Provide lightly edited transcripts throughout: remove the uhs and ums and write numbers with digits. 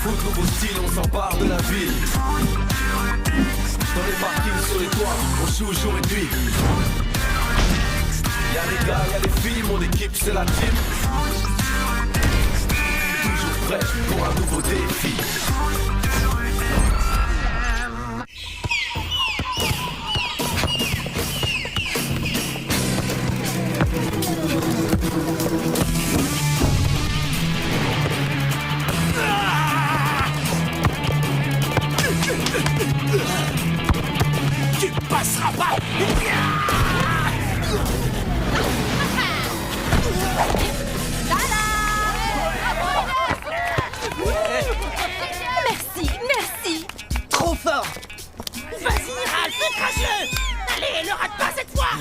foot, nouveau style, on s'empare de la ville. Dans les parkings, sur les toits, on joue jour et nuit. Y'a les gars, y'a les filles, mon équipe c'est la team. Toujours prêt pour un nouveau défi. Tu passeras pas. Merci, merci. Trop fort. Vas-y, Ralph, écrase-le. Allez, ne rate pas cette fois.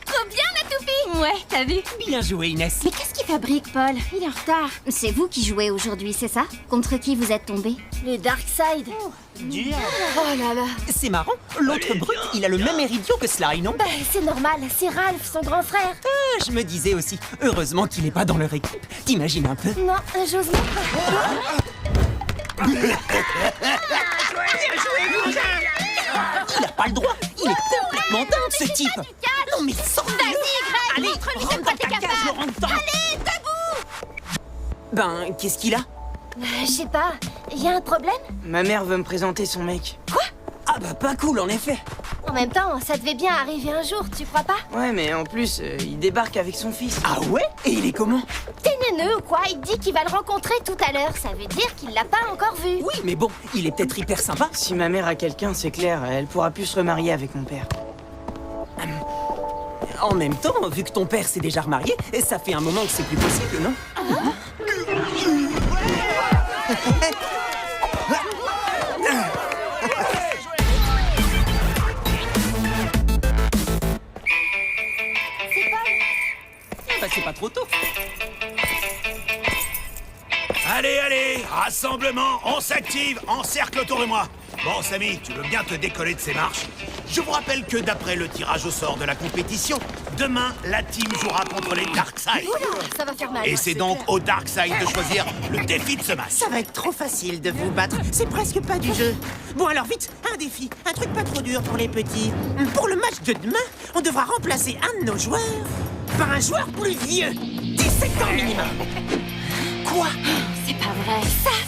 Trop bien la toupie. Ouais, t'as vu? Bien joué, Inès. Mais qu'est-ce qu'il fabrique, Paul? Il est en retard. C'est vous qui jouez aujourd'hui, c'est ça? Contre qui vous êtes tombé? Le Dark Side. Dur. Oh là là. C'est marrant, l'autre brut, il a le même héridion que Sly, non? Bah, c'est normal, c'est Ralph, son grand frère. Ah, je me disais aussi, heureusement qu'il est pas dans leur équipe. T'imagines un peu? Non, j'ose même pas. Il a pas le droit, il est complètement dingue, ce type. Non mais sors-le. Vas-y, Greg, Allez, montre-lui de rentre quoi dans t'es ta cage, capable. Laurent, dedans. Allez, debout. Ben, qu'est-ce qu'il a? Je sais pas, y a un problème? Ma mère veut me présenter son mec. Ah bah pas cool en effet. En même temps, ça devait bien arriver un jour, tu crois pas? Ouais, mais en plus, il débarque avec son fils. Ah ouais? Et il est comment? T'es neuneux ou quoi? Il dit qu'il va le rencontrer tout à l'heure, ça veut dire qu'il l'a pas encore vu. Oui, mais bon, il est peut-être hyper sympa. Si ma mère a quelqu'un, c'est clair, elle pourra plus se remarier avec mon père. En même temps, vu que ton père s'est déjà remarié, ça fait un moment que c'est plus possible, non? Bah, c'est pas trop tôt. Allez, allez, rassemblement, on s'active, encercle autour de moi. Bon, Samy, tu veux bien te décoller de ces marches? Je vous rappelle que d'après le tirage au sort de la compétition, demain, la team jouera contre les Darkside. Oula, ça va faire mal. Et c'est donc au Darkside de choisir le défi de ce match. Ça va être trop facile de vous battre, c'est presque pas du jeu. Bon alors vite, un défi, un truc pas trop dur pour les petits. Pour le match de demain, on devra remplacer un de nos joueurs par un joueur plus vieux, 17 ans minimum. Quoi? C'est pas vrai.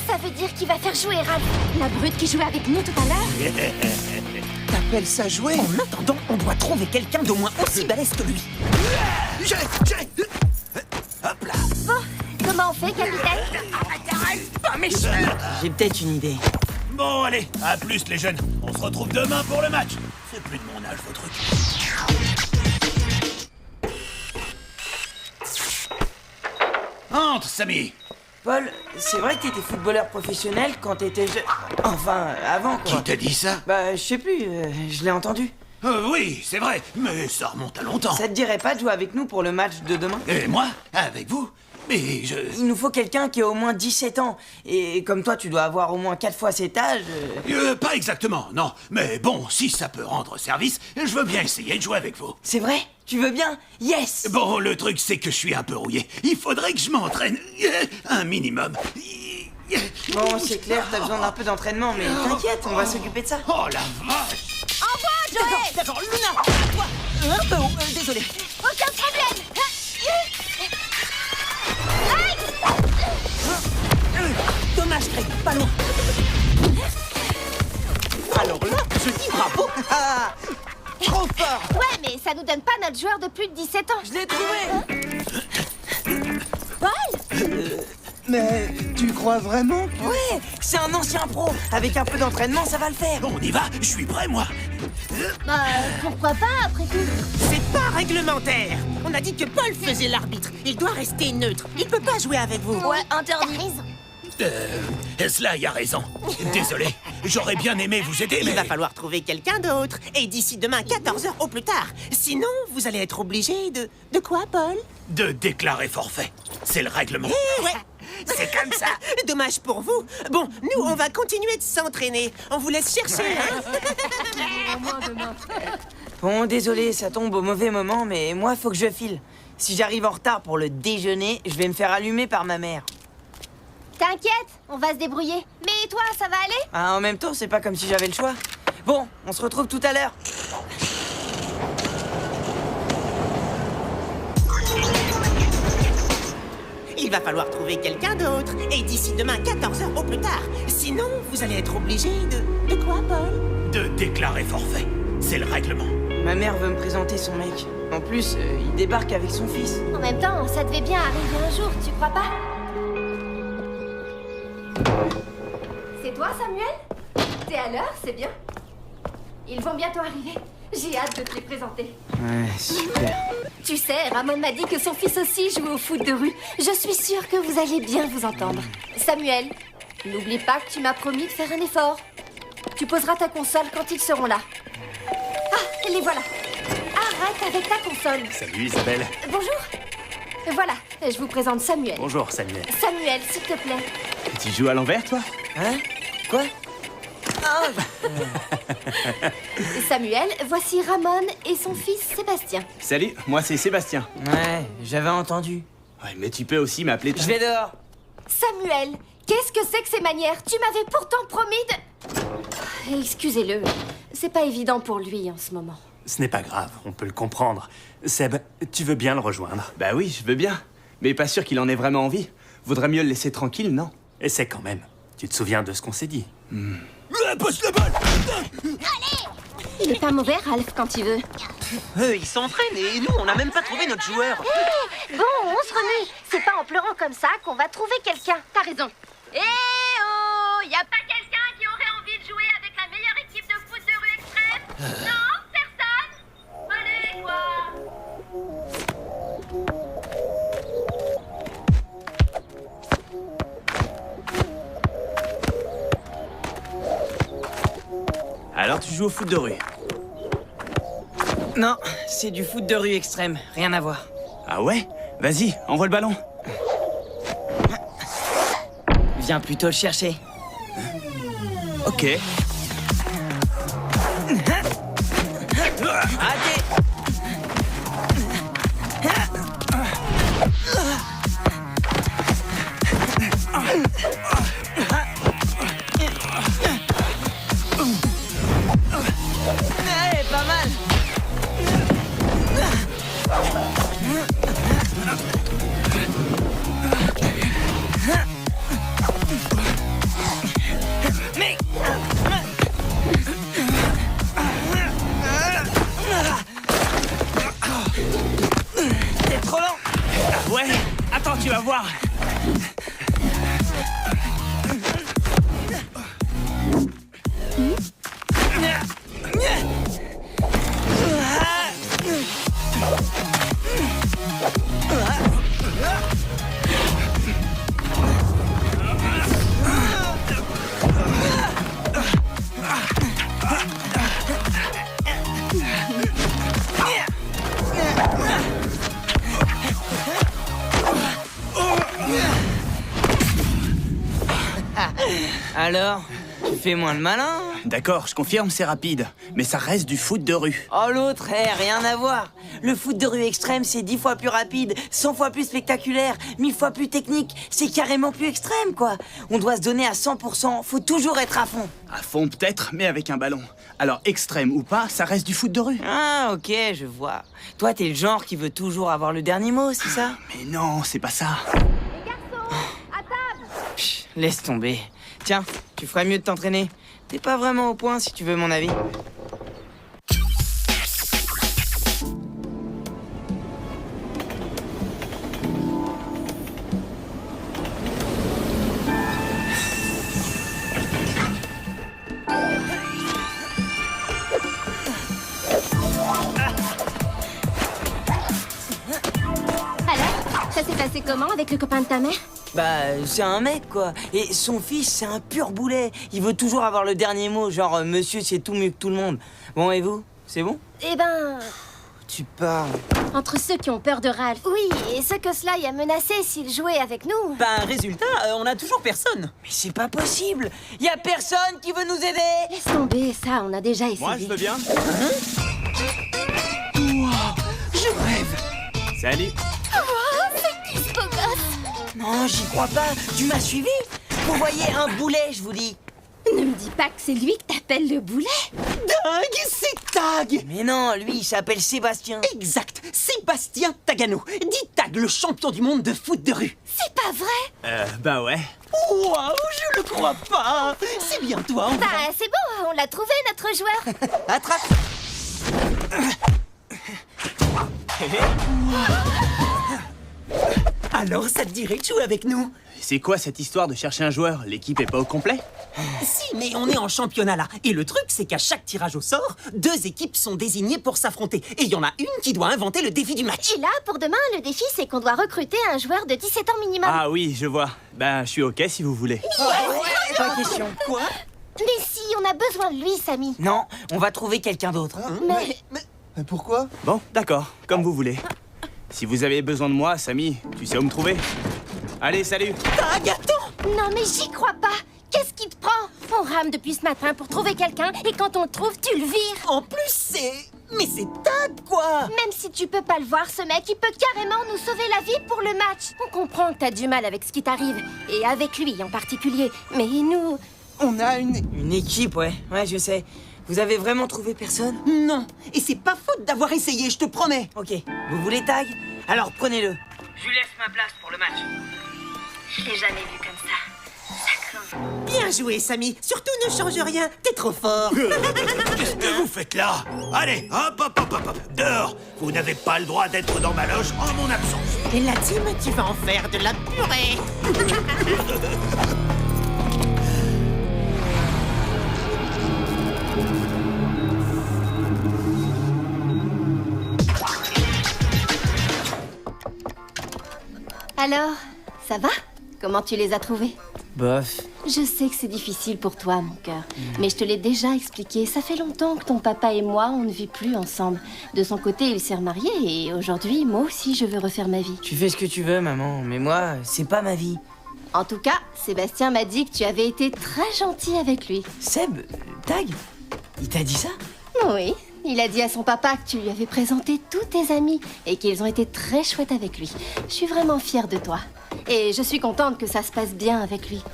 Ça veut dire qu'il va faire jouer Ralph. La brute qui jouait avec nous tout à l'heure. T'appelles ça jouer? En attendant, on doit trouver quelqu'un d'au moins aussi balèze que lui. Hop là. Bon, comment on fait, capitaine? Pas mes cheveux. J'ai peut-être une idée. Bon, allez, à plus les jeunes. On se retrouve demain pour le match. C'est plus de mon âge, vos trucs. Entre, Samy. Paul, c'est vrai que t'étais footballeur professionnel quand t'étais jeune. Enfin, avant quoi. Qui t'a dit ça? Bah, je sais plus, je l'ai entendu. Oui, c'est vrai, mais ça remonte à longtemps. Ça te dirait pas de jouer avec nous pour le match de demain? Et moi? Avec vous? Mais je... Il nous faut quelqu'un qui a au moins 17 ans. Et comme toi, tu dois avoir au moins 4 fois cet âge. pas exactement, non. Mais bon, si ça peut rendre service, je veux bien essayer de jouer avec vous. C'est vrai? Tu veux bien? Yes! Bon, le truc, c'est que je suis un peu rouillé. Il faudrait que je m'entraîne un minimum. Bon, c'est clair, t'as besoin d'un peu d'entraînement, mais t'inquiète, on va s'occuper de ça. Oh la vache! D'accord, Luna, à toi. Désolé. Aucun problème. Dommage, Greg, pas loin. Alors là, je dis bravo. Ah! Trop fort! Ouais, mais ça nous donne pas notre joueur de plus de 17 ans. Je l'ai trouvé! Paul? Mais tu crois vraiment? Ouais, c'est un ancien pro. Avec un peu d'entraînement, ça va le faire. On y va, je suis prêt, moi. Bah, pourquoi pas, après tout? C'est pas réglementaire. On a dit que Paul faisait l'arbitre. Il doit rester neutre. Il peut pas jouer avec vous. Ouais, interdit. T'as raison. Sly a raison. Désolé, j'aurais bien aimé vous aider, mais... Il va falloir trouver quelqu'un d'autre. Et d'ici demain, 14h au plus tard. Sinon, vous allez être obligé de... De quoi, Paul? De déclarer forfait. C'est le règlement. Eh ouais. C'est comme ça. Dommage pour vous. Bon, nous, on va continuer de s'entraîner. On vous laisse chercher, hein? Bon, désolé, ça tombe au mauvais moment, mais moi, faut que je file. Si j'arrive en retard pour le déjeuner, je vais me faire allumer par ma mère. T'inquiète, on va se débrouiller. Mais toi, ça va aller? Ah, en même temps, c'est pas comme si j'avais le choix. Bon, on se retrouve tout à l'heure. Il va falloir trouver quelqu'un d'autre. Et d'ici demain 14h au plus tard. Sinon, vous allez être obligé de... De quoi, Paul? De déclarer forfait. C'est le règlement. Ma mère veut me présenter son mec. En plus, il débarque avec son fils. En même temps, ça devait bien arriver un jour, tu crois pas? C'est toi, Samuel? T'es à l'heure, c'est bien. Ils vont bientôt arriver. J'ai hâte de te les présenter. Ouais, super. Tu sais, Ramon m'a dit que son fils aussi jouait au foot de rue. Je suis sûre que vous allez bien vous entendre. Samuel, n'oublie pas que tu m'as promis de faire un effort. Tu poseras ta console quand ils seront là. Ah, les voilà. Arrête avec ta console. Salut Isabelle. Bonjour. Voilà, je vous présente Samuel. Bonjour Samuel. Samuel, s'il te plaît. Tu joues à l'envers toi? Hein? Quoi? Ah, Samuel, voici Ramon et son fils Sébastien. Salut, moi c'est Sébastien. ouais, j'avais entendu. Ouais, mais tu peux aussi m'appeler... Je vais dehors. Samuel, qu'est-ce que c'est que ces manières? Tu m'avais pourtant promis de... Excusez-le, c'est pas évident pour lui en ce moment. Ce n'est pas grave, on peut le comprendre. Seb, tu veux bien le rejoindre? Bah oui, je veux bien. Mais pas sûr qu'il en ait vraiment envie. Vaudrait mieux le laisser tranquille, non? Essaie quand même. Tu te souviens de ce qu'on s'est dit? Pousse le bol! Il est pas mauvais, Ralph, quand il veut. Eux, ils s'entraînent et nous, on n'a même pas trouvé notre joueur. Bon, on se remet. C'est pas en pleurant comme ça qu'on va trouver quelqu'un. T'as raison. Eh oh, y a pas quelqu'un qui aurait envie de jouer avec la meilleure équipe de foot de rue extrême? Non? Personne? Allez, quoi! Alors tu joues au foot de rue? Non, c'est du foot de rue extrême. Rien à voir. Ah ouais? Vas-y, envoie le ballon. Viens plutôt le chercher. Ok. Raté! Ouais, pas mal! Mais... T'es trop lent! Ouais, attends, tu vas voir. Alors, tu fais moins le malin? D'accord, je confirme, c'est rapide. Mais ça reste du foot de rue. Oh l'autre, rien à voir. Le foot de rue extrême, c'est 10 fois plus rapide, 100 fois plus spectaculaire, 1000 fois plus technique. C'est carrément plus extrême, quoi. On doit se donner à 100%, faut toujours être à fond. À fond peut-être, mais avec un ballon. Alors extrême ou pas, ça reste du foot de rue. Ah, ok, je vois. Toi, t'es le genre qui veut toujours avoir le dernier mot, c'est ça? Mais non, c'est pas ça. Les garçons, à table. Chut, laisse tomber. Tiens, tu ferais mieux de t'entraîner. T'es pas vraiment au point, si tu veux mon avis. Alors, ça s'est passé comment avec le copain de ta mère? Bah, c'est un mec, quoi. Et son fils, c'est un pur boulet. Il veut toujours avoir le dernier mot, genre monsieur, c'est tout mieux que tout le monde. Bon, et vous? C'est bon? Eh ben... Tu parles. Entre ceux qui ont peur de Ralph... Oui, et ceux que Sly a menacé s'il jouait avec nous... Ben, résultat, on a toujours personne. Mais c'est pas possible. Y a personne qui veut nous aider. Laisse tomber, ça, on a déjà essayé. Moi, je veux bien. Je rêve. Salut. Oh, c'est qui ce beau gosse? Non, j'y crois pas. Tu m'as suivi? Vous voyez un boulet, je vous dis. Ne me dis pas que c'est lui que t'appelles le boulet. Dingue, c'est Tag! Mais non, lui, il s'appelle Sébastien. Exact, Sébastien Tagano. Dit Tag, le champion du monde de foot de rue. C'est pas vrai. Bah ouais. Waouh, je le crois pas. C'est bien toi, enfin. Bah, c'est bon, on l'a trouvé, notre joueur. Attrape. Alors, ça te dirait de jouer avec nous? C'est quoi cette histoire de chercher un joueur? L'équipe est pas au complet? Si, mais on est en championnat là. Et le truc, c'est qu'à chaque tirage au sort, 2 équipes sont désignées pour s'affronter. Et il y en a une qui doit inventer le défi du match. Et là, pour demain, le défi, c'est qu'on doit recruter un joueur de 17 ans minimum. Ah oui, je vois. Ben, je suis ok si vous voulez. Pas question. Quoi? Mais si, on a besoin de lui, Samy. Non, on va trouver quelqu'un d'autre. Mais pourquoi? Bon, d'accord, comme vous voulez. Si vous avez besoin de moi, Samy, tu sais où me trouver. Allez, salut! Tag, attends! Non, mais j'y crois pas. Qu'est-ce qui te prend? On rame depuis ce matin pour trouver quelqu'un et quand on le trouve, tu le vires. En plus, c'est... Mais c'est Tag, quoi! Même si tu peux pas le voir, ce mec, il peut carrément nous sauver la vie pour le match. On comprend que t'as du mal avec ce qui t'arrive, et avec lui en particulier. Mais nous... On a une... Une équipe, ouais. Ouais, je sais. Vous avez vraiment trouvé personne? Non, et c'est pas faute d'avoir essayé, je te promets. Ok. Vous voulez Tag? Alors prenez-le. Je lui laisse ma place pour le match. Je l'ai jamais vu comme ça. Ça craint. Bien joué, Samy. Surtout ne change rien. T'es trop fort. Qu'est-ce que vous faites là? Allez, hop, hop, hop, hop, hop. Dehors. Vous n'avez pas le droit d'être dans ma loge en mon absence. Et la team, tu vas en faire de la purée. Alors, ça va? Comment tu les as trouvés? Bof. Je sais que c'est difficile pour toi, mon cœur. Mais je te l'ai déjà expliqué. Ça fait longtemps que ton papa et moi, on ne vit plus ensemble. De son côté, il s'est remarié et aujourd'hui, moi aussi, je veux refaire ma vie. Tu fais ce que tu veux, maman. Mais moi, c'est pas ma vie. En tout cas, Sébastien m'a dit que tu avais été très gentil avec lui. Seb, Tag, il t'a dit ça? Oui, il a dit à son papa que tu lui avais présenté tous tes amis et qu'ils ont été très chouettes avec lui. Je suis vraiment fière de toi. Et je suis contente que ça se passe bien avec lui.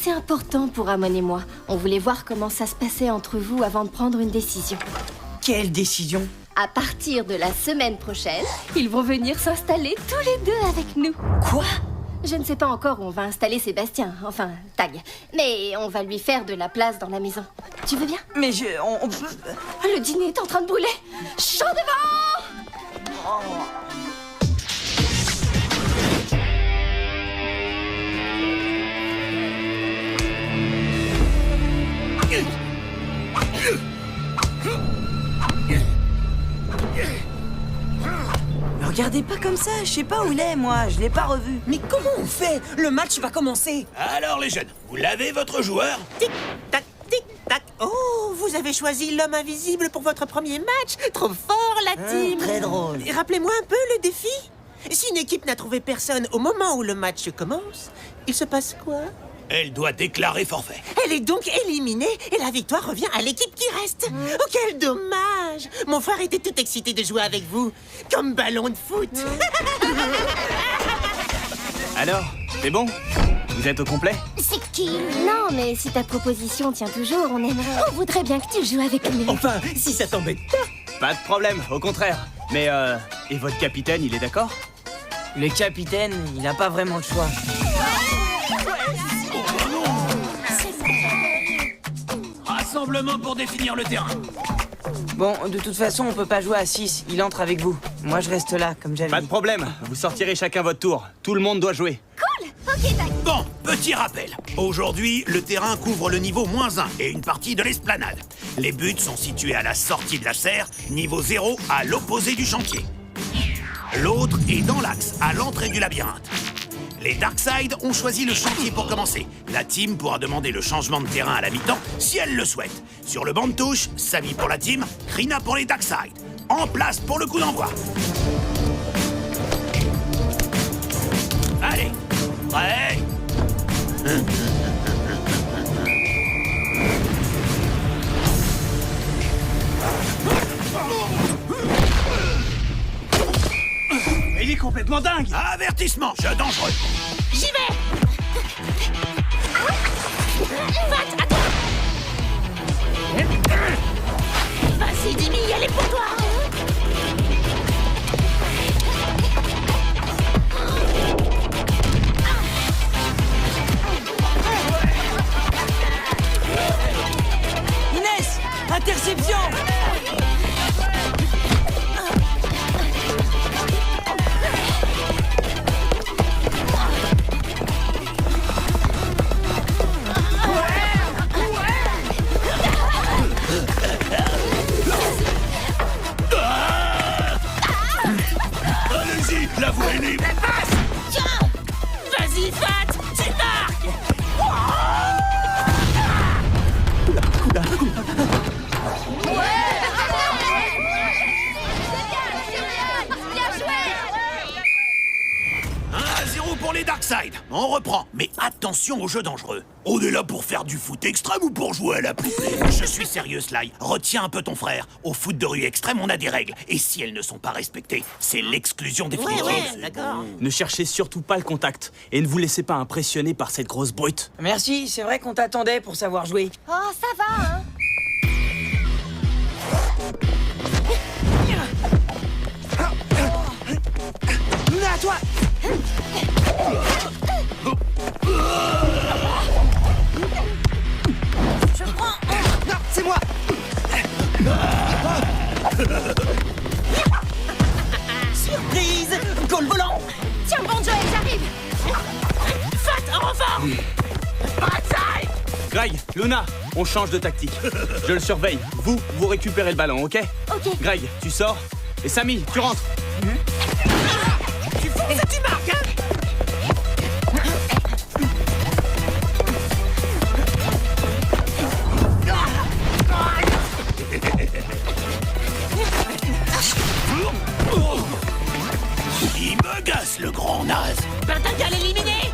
C'est important pour Amon et moi. On voulait voir comment ça se passait entre vous avant de prendre une décision. Quelle décision? À partir de la semaine prochaine, ils vont venir s'installer tous les deux avec nous. Quoi? Je ne sais pas encore où on va installer Sébastien, enfin, Tag. Mais on va lui faire de la place dans la maison. Tu veux bien? Mais on peut... Le dîner est en train de brûler. Chaud devant! Me regardez pas comme ça, je sais pas où il est, moi. Je l'ai pas revu. Mais comment on fait? Le match va commencer. Alors, les jeunes, vous l'avez, votre joueur? Tic-tac, tic-tac. Oh, vous avez choisi l'homme invisible pour votre premier match. Trop fort, la team. Très drôle. Et rappelez-moi un peu le défi. Si une équipe n'a trouvé personne au moment où le match commence, il se passe quoi? Elle doit déclarer forfait. Elle est donc éliminée et la victoire revient à l'équipe qui reste. Oh, quel dommage! Mon frère était tout excité de jouer avec vous, comme ballon de foot. Alors, c'est bon? Vous êtes au complet? C'est qui? Non, mais si ta proposition tient toujours, on aimerait... On voudrait bien que tu joues avec nous. Enfin, si ça t'embête pas. Pas de problème, au contraire. Mais et votre capitaine, il est d'accord? Le capitaine, il a pas vraiment le choix. Rassemblement pour définir le terrain. Bon, de toute façon, on peut pas jouer à 6. Il entre avec vous. Moi, je reste là, comme j'avais Pas de dit. problème, vous sortirez chacun votre tour. Tout le monde doit jouer. Cool. Ok, Tag. Bon, petit rappel. Aujourd'hui, le terrain couvre le niveau -1 et une partie de l'esplanade. Les buts sont situés à la sortie de la serre, niveau 0 à l'opposé du chantier. L'autre est dans l'axe, à l'entrée du labyrinthe. Les Darkside ont choisi le chantier pour commencer. La team pourra demander le changement de terrain à la mi-temps si elle le souhaite. Sur le banc de touche, Samy pour la team, Krina pour les Darkside. En place pour le coup d'envoi. Allez, prêt? il est complètement dingue. Avertissement, jeu dangereux. J'y vais. Fat, attends. Vas-y, Dimi, elle est pour toi. Inès, interception. Allez-y, la voie est libre. Tiens. Vas-y, Fat, tu marques. Bien joué. 1-0 pour les Darkside. On reprend, mais attention aux jeux dangereux. On est là pour faire du foot extrême ou pour jouer à la poupée? Je suis sérieux, Sly. Retiens un peu ton frère. Au foot de rue extrême, on a des règles. Et si elles ne sont pas respectées, c'est l'exclusion définitive. Ouais, d'accord. Ne cherchez surtout pas le contact. Et ne vous laissez pas impressionner par cette grosse brute. Merci, c'est vrai qu'on t'attendait pour savoir jouer. Oh, ça va, hein. Luna, à toi. Je prends. Non, c'est moi. Surprise! Goal volant! Tiens bon, Joël, j'arrive. Fat, en renfort. Greg, Luna, on change de tactique. Je le surveille. Vous récupérez le ballon, ok? Ok. Greg, tu sors. Et Samy, tu rentres. Tu fonces et tu marques, hein. Il me gasse, le grand naze. Ben t'as qu'à l'éliminer.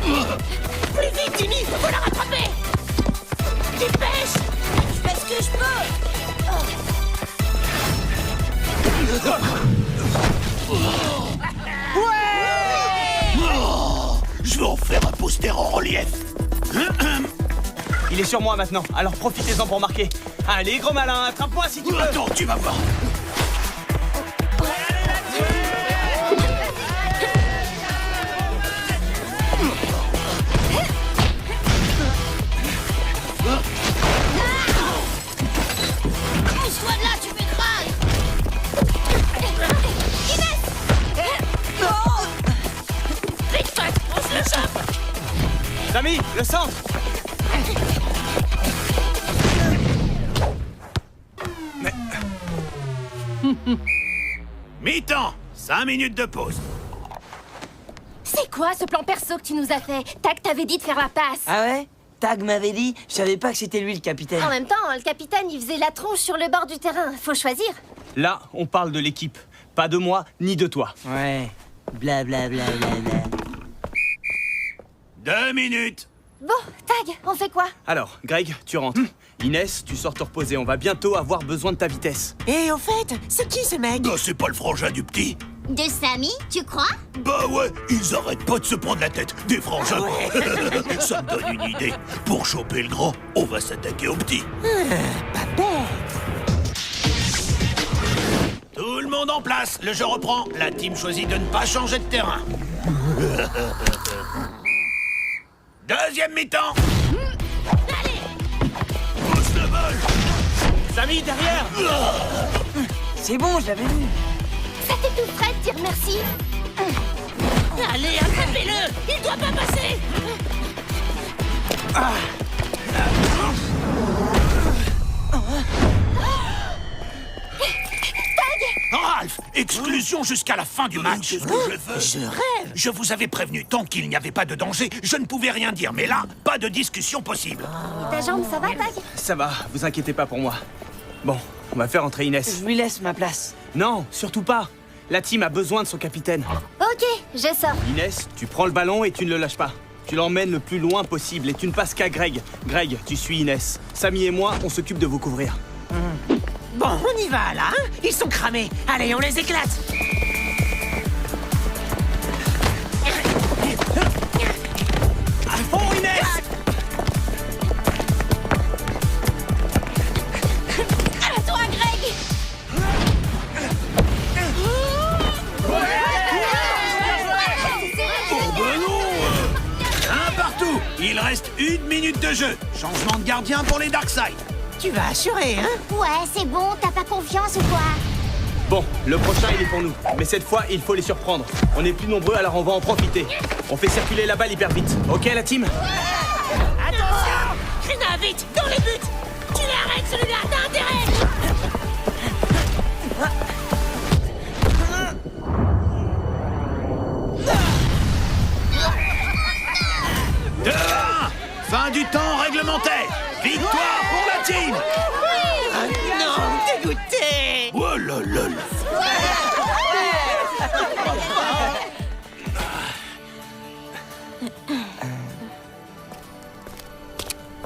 Plus vite, Jimmy, faut la rattraper. Dépêche. Je fais ce que je peux. Oh, je vais en faire un poster en relief. Il est sur moi maintenant, alors profitez-en pour marquer. Allez, gros malin, attrape-moi si tu veux. Attends, tu vas voir. Pousse-toi de là, tu m'écrases. Vite, Fat, on se le chope. Samy, le centre. Mi-temps, 5 minutes de pause. C'est quoi ce plan perso que tu nous as fait? Tac, t'avais dit de faire la passe. Ah ouais? Tag m'avait dit, je savais pas que c'était lui le capitaine. En même temps, le capitaine, il faisait la tronche sur le bord du terrain. Faut choisir. Là, on parle de l'équipe. Pas de moi, ni de toi. Ouais. Bla bla bla bla bla. 2 minutes. Bon, Tag, on fait quoi? Alors, Greg, tu rentres. Inès, tu sors te reposer. On va bientôt avoir besoin de ta vitesse. Et au fait, c'est qui ce mec? Bah, c'est pas le frangin du petit. De Samy, tu crois? Bah ouais, ils arrêtent pas de se prendre la tête, des frangins. Ça me donne une idée. Pour choper le grand, on va s'attaquer au petit. Pas bête. Tout le monde en place, le jeu reprend. La team choisit de ne pas changer de terrain. Deuxième mi-temps. Pousse la balle. Samy, derrière. C'est bon, je l'avais vu. Ça t'étoufferait de dire merci. Allez, attrapez-le. Il doit pas passer. Ralph, exclusion jusqu'à la fin du match. Qu'est-ce que je fais? Je rêve. Je vous avais prévenu, tant qu'il n'y avait pas de danger, je ne pouvais rien dire. Mais là, pas de discussion possible. Ta jambe, ça va, Tag? Ça va, vous inquiétez pas pour moi. Bon, on va faire entrer Inès. Je lui laisse ma place. Non, surtout pas. La team a besoin de son capitaine. Ok, je sors. Inès, tu prends le ballon et tu ne le lâches pas. Tu l'emmènes le plus loin possible et tu ne passes qu'à Greg. Greg, tu suis Inès. Samy et moi, on s'occupe de vous couvrir. Bon, on y va là, hein? Ils sont cramés. Allez, on les éclate. Il reste 1 minute de jeu. Changement de gardien pour les Darkside. Tu vas assurer, hein? Ouais, c'est bon, t'as pas confiance ou quoi? Bon, le prochain il est pour nous. Mais cette fois, il faut les surprendre. On est plus nombreux, alors on va en profiter. On fait circuler la balle hyper vite. Ok, la team? Attention! Krina, vite! Dans les buts! Tu l'arrêtes, celui-là! T'as intérêt! 2-1. Fin du temps réglementaire. Victoire pour la team. Non, dégoûté! Oh là là là.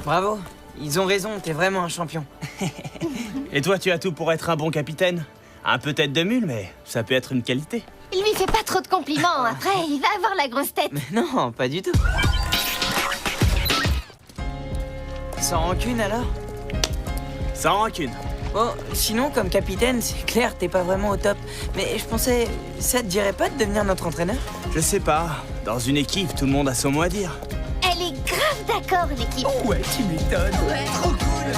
Bravo, ils ont raison, t'es vraiment un champion. Et toi, tu as tout pour être un bon capitaine? Un peu tête de mule, mais ça peut être une qualité. Il lui fait pas trop de compliments, après il va avoir la grosse tête. Mais non, pas du tout. Sans rancune alors? Sans rancune. Bon, sinon, comme capitaine, c'est clair, t'es pas vraiment au top. Mais je pensais, ça te dirait pas de devenir notre entraîneur? Je sais pas. Dans une équipe, tout le monde a son mot à dire. Elle est grave d'accord, l'équipe. Ouais, tu m'étonnes. Ouais. Trop cool.